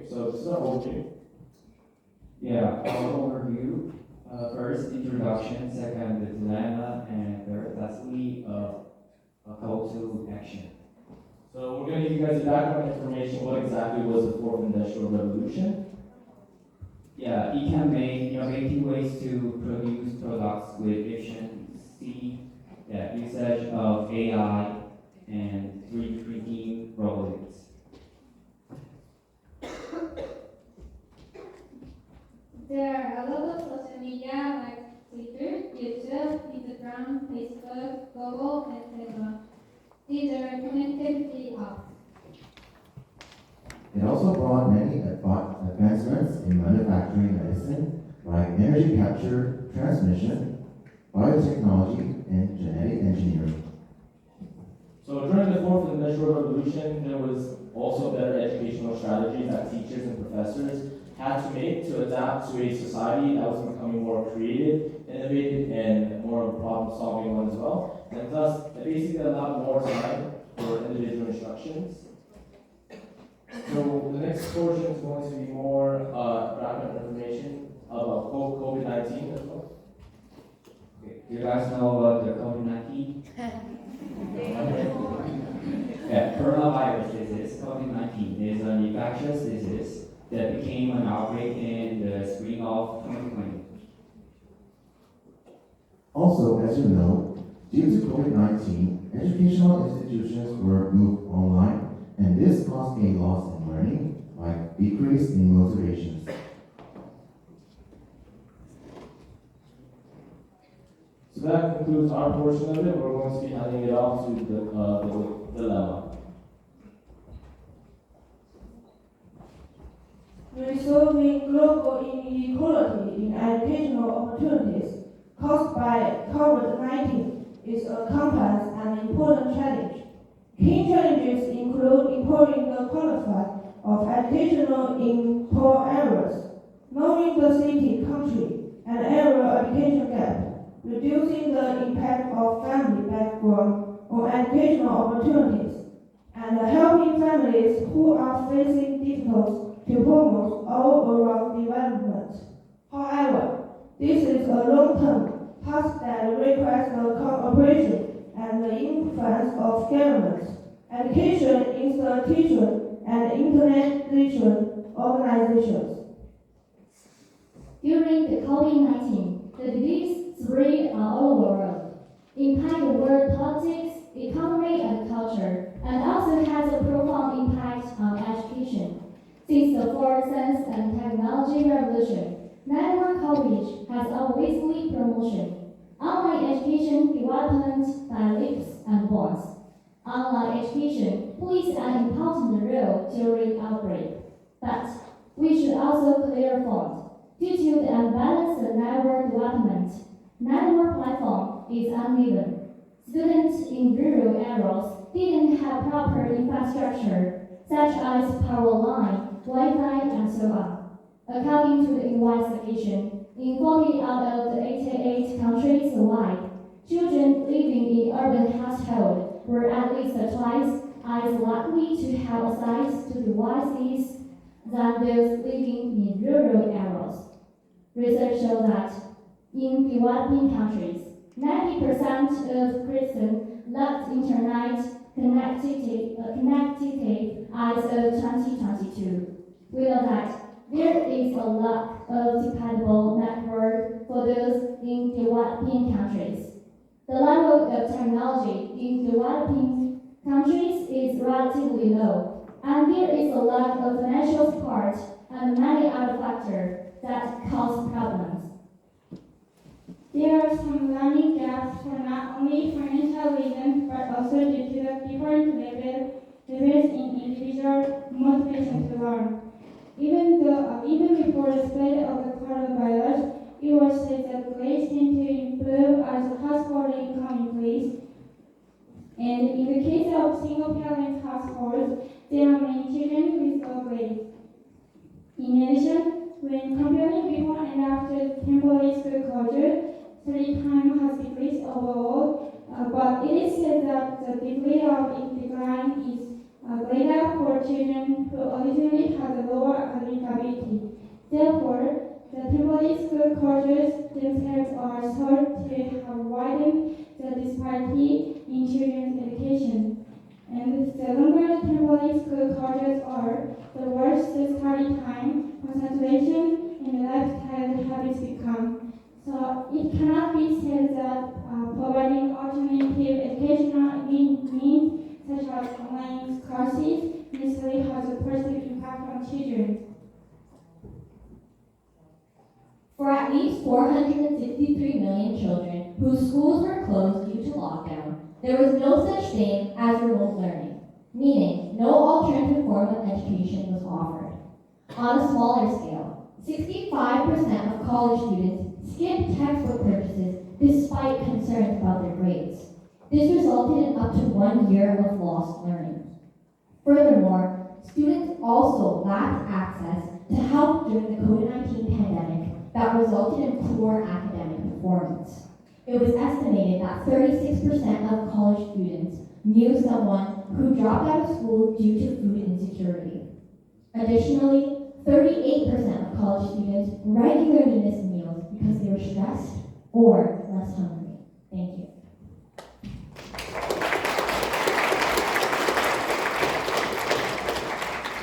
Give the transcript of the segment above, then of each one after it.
so this is our overview. Yeah, our overview. First, introduction. Second, the dilemma. And third, lastly, a call to action. So we're going to give you guys the background information. What exactly was the fourth industrial revolution? Yeah, it can make innovative ways to produce products with efficiency, yeah, usage of AI and 3D printing robotics. There are a lot of social media like Twitter, YouTube, Instagram, Facebook, Google, etc. These are connectivity apps. It also brought many advancements in manufacturing medicine, like energy capture, transmission, biotechnology, and genetic engineering. So during the fourth industrial revolution, there was also better educational strategies that teachers and professors had to make to adapt to a society that was becoming more creative, innovative, and more problem-solving one as well. And thus, it basically allowed more time for individual instructions. So the next portion is going to be more background information about COVID-19 as well. Okay, you guys know about the COVID-19? Yeah, coronavirus disease, COVID-19, is an infectious disease that became an outbreak in the spring of 2020. Also, as you know, due to COVID-19, educational institutions were moved online, and this caused a loss in learning, like decrease in motivations. So that concludes our portion of it. We're going to be handing it off to the dilemma. Resolving global inequality in educational opportunities caused by COVID-19 is a complex and important challenge. Key challenges include improving the quality of education in poor areas, knowing the city, country, and area education gap, reducing the impact of family background on educational opportunities, and helping families who are facing difficulties to promote all-around development. However, this is a long-term task that requires the cooperation and the influence of governments, education institutions, and international organizations. During the COVID-19, the disease spread all over the world, impacted world politics, economy, and culture, and also has a profound impact on education. Since the fourth science and technology revolution, network coverage has obviously promotion. Online education development by leaps and bounds. Online education plays an important role during outbreak, but we should also clear fault. Due to the unbalanced network development, network platform is uneven. Students in rural areas didn't have proper infrastructure, such as power line, Wi-Fi, and so on. According to the investigation, in 40 out of the 88 countries worldwide, children living in urban households were at least twice as likely to have access to devices than those living in rural areas. Research shows that in developing countries, 90% of Christians lacked internet connectivity as of 2022. We know that there is a lack of dependable network for those in developing countries. The level of technology in developing countries is relatively low, and there is a lack of financial support and many other factors that cause problems. There are some learning gaps for not only financial reasons but also due to the different levels in individual motivation to learn. Even before the spread of the coronavirus, it was said that grades tend to improve as the household income increases. And in the case of single-parent households, there are many children with low grades. In addition, when comparing before and after temporary school closure, study time has decreased overall, but it is said that the degree of decline is greater for children who originally had a lower academic habitability. Therefore, the Timor-Leste school cultures themselves are thought to have widened the disparity in children's education. And the longer Timor-Leste school cultures are, the worse the study time, concentration, and lifestyle habits become. So it cannot be said that providing alternative educational means such as online courses necessarily has a positive impact on children. For at least 463 million children whose schools were closed due to lockdown, there was no such thing as remote learning, meaning no alternative form of education was offered. On a smaller scale, 65% of college students skipped textbook purchases despite concerns about their grades. This resulted in up to 1 year of lost learning. Furthermore, students also lacked access to help during the COVID-19 pandemic that resulted in poor academic performance. It was estimated that 36% of college students knew someone who dropped out of school due to food insecurity. Additionally, 38% of college students regularly missed meals because they were stressed or less hungry. Thank you.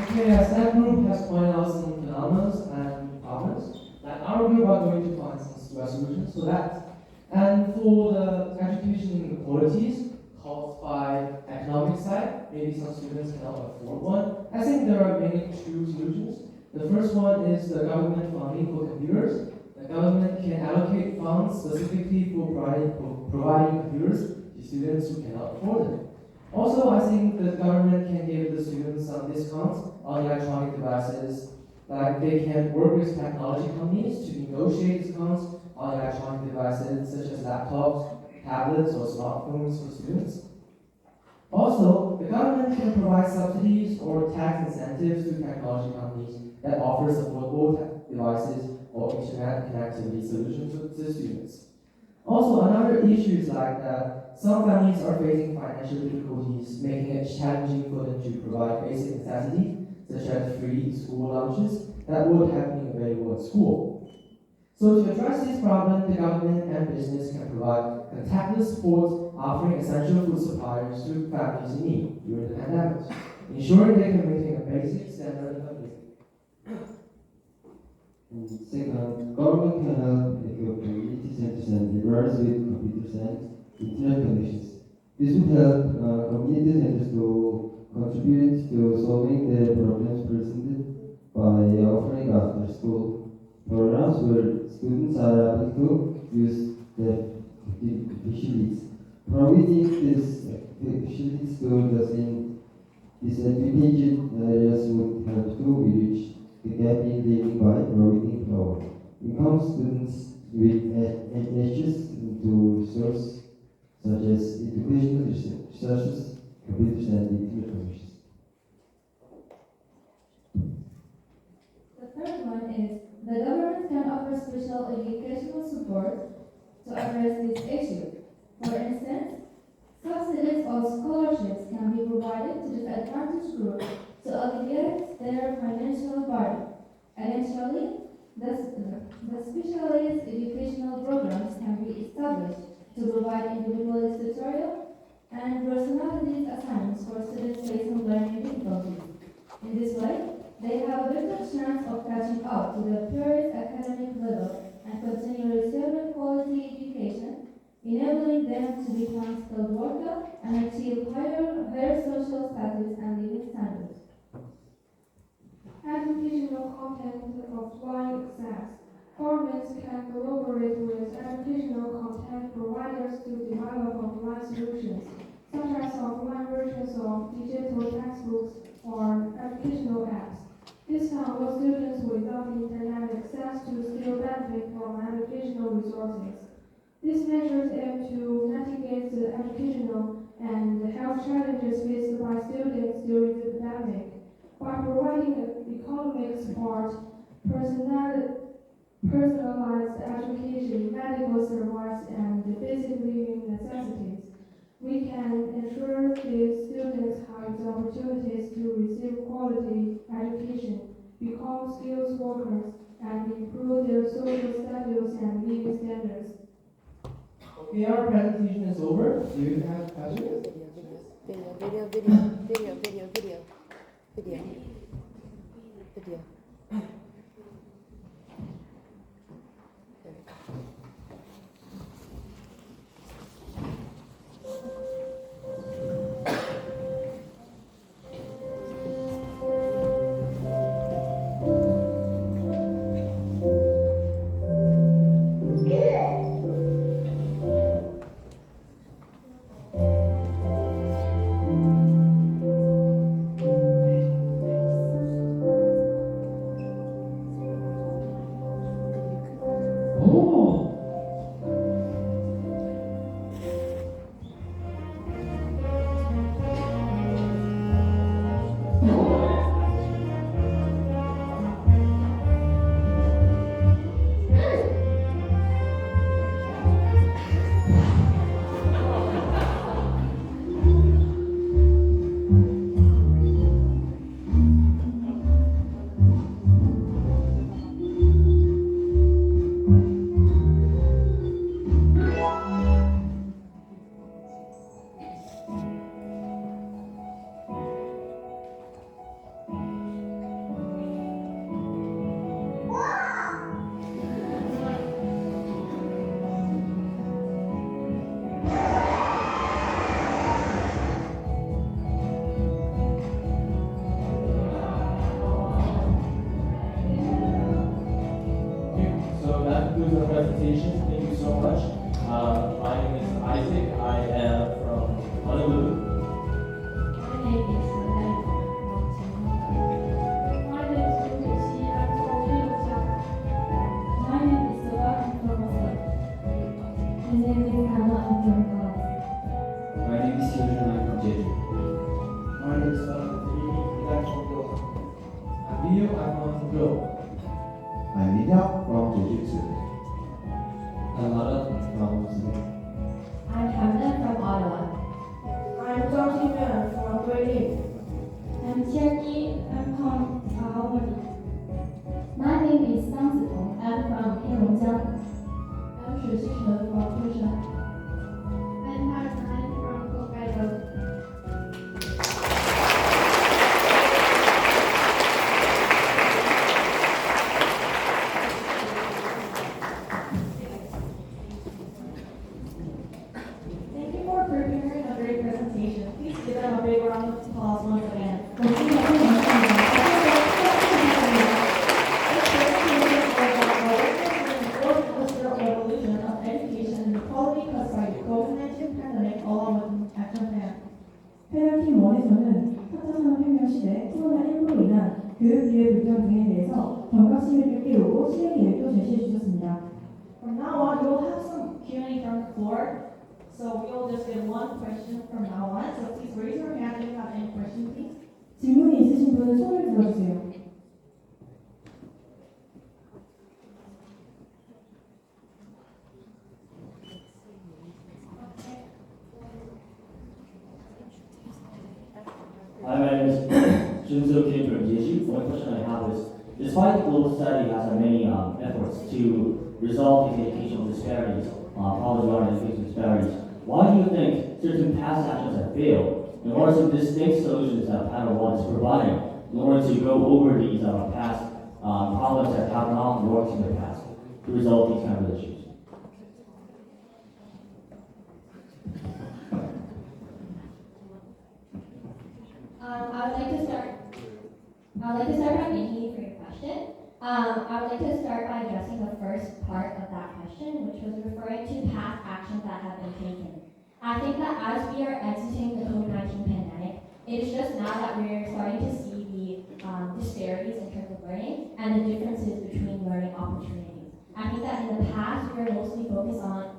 Okay, as that group has pointed out some phenomena and problems, that our group are going to find some resolutions for that. And for the education inequalities caused by economic side, maybe some students cannot afford one. I think there are mainly two solutions. The first one is the government funding for computers. The government can allocate funds specifically for providing computers to students who cannot afford them. Also, I think the government can give the students some discounts on electronic devices. Like they can work with technology companies to negotiate discounts on electronic devices such as laptops, tablets, or smartphones for students. Also, the government can provide subsidies or tax incentives to technology companies that offers affordable devices or internet connectivity solutions to students. Also, another issue is like that some families are facing financial difficulties, making it challenging for them to provide basic necessities such as free school lunches that would have been available at school. So to address this problem, the government and business can provide contactless support, offering essential food suppliers to families in need during the pandemic, ensuring they can maintain a basic standard of living. Second, government can help equip community centers and libraries with computers and internet connections. This would help community centers to contribute to solving the problems presented by offering after-school programs where students are able to use the facilities. Providing these facilities to those in disadvantaged areas would help to bridge the gap in living by providing lower income students with access to resources such as educational resources, computers, and internet connections. The third one is the government can offer special educational support to address this issue. For instance, subsidies or scholarships can be provided to disadvantaged groups to alleviate their financial burden. Additionally, the specialized educational programs can be established to provide individualized tutorial and personalized assignments for students facing learning difficulties. In this way, they have a better chance of catching up to the peers' academic level and continue receiving quality education, enabling them to become skilled workers and achieve higher social status and living standards. Educational content offline access. Governments can collaborate with educational content providers to develop offline solutions, such as offline versions of digital textbooks or educational apps. This can allow students without internet access to still benefit from educational resources. These measures aim to mitigate the educational and health challenges faced by students during the pandemic by providing economic support, personalized education, medical service, and basic living necessities. We can ensure these students have the opportunities to receive quality education because skilled workers and improve their social status and living standards. Okay, our presentation is over. Do you have questions? Video. Oh! Okay, so that concludes our presentation. Thank you so much. My name is Isaac. I am from Honolulu. My name is Renee. My name is Lucy. I'm from Liujiang. My name is Soba. I'm from Oslo. My name is Hannah. I'm from Galas. My name is Hyojun. I'm from Jeju. My name is I'm from Gyo. I'm Leo. I'm from Gyo. I'm Nida from Jeju. I'm Arat from Sydney. I'm Hamdan from Ottawa. I'm Zhang Xinyan from Guilin. I'm Cherokee. I'm from Hawaii. My name is Zhang Zitong. I'm from Heilongjiang. I'm Shi Xinchen from Tushan. I'm Hassan from Hokkaido. Thank you for preparing a great presentation. Please give them a big round of applause once again. Revolution of education and equality caused by the COVID-19 pandemic along with action plan. 패널팀 1에서는 4차 산업혁명 시대 코로나19로 인한 교육기회 불평 등에 대해서 경각심을 깨우고 실행 계획도 제시해 주셨습니다. From now on, we'll have some Q&A from the floor. So we'll just get one question from now on. So please raise your hand if you have any questions, please. 질문이 있으신 분은 손을 들어주세요. Hi, my name is Junso Kim from Jeju. One question I have is, despite the global society has had many efforts to resolve these educational disparities, problems regarding educational disparities, why do you think certain past actions have failed? And what are some distinct solutions that Panel 1 is providing in order to go over these past problems that have not worked in the past to resolve these kind of issues? I would like to start by thanking you for your question. I would like to start by addressing the first part of that question, which was referring to past actions that have been taken. I think that as we are exiting the COVID-19 pandemic, it is just now that we're starting to see the disparities in terms of learning and the differences between learning opportunities. I think that in the past, we were mostly focused on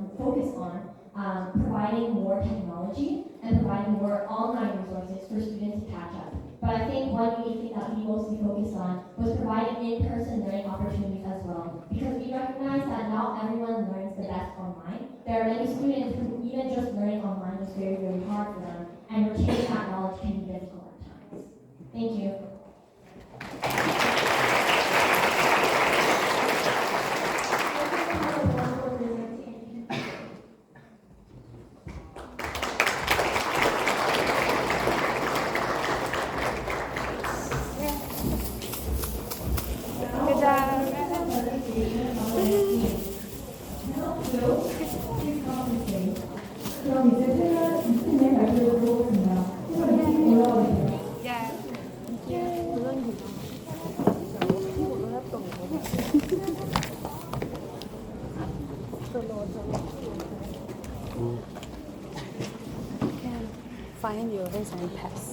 providing more technology and providing more online resources for students to catch up. But I think one unique thing that we mostly focused on was providing in-person learning opportunities as well, because we recognize that not everyone learns the best online. There are many students who even just learning online is very, very hard for them, and retaining that knowledge can be difficult at times. Thank you. find yours and pass.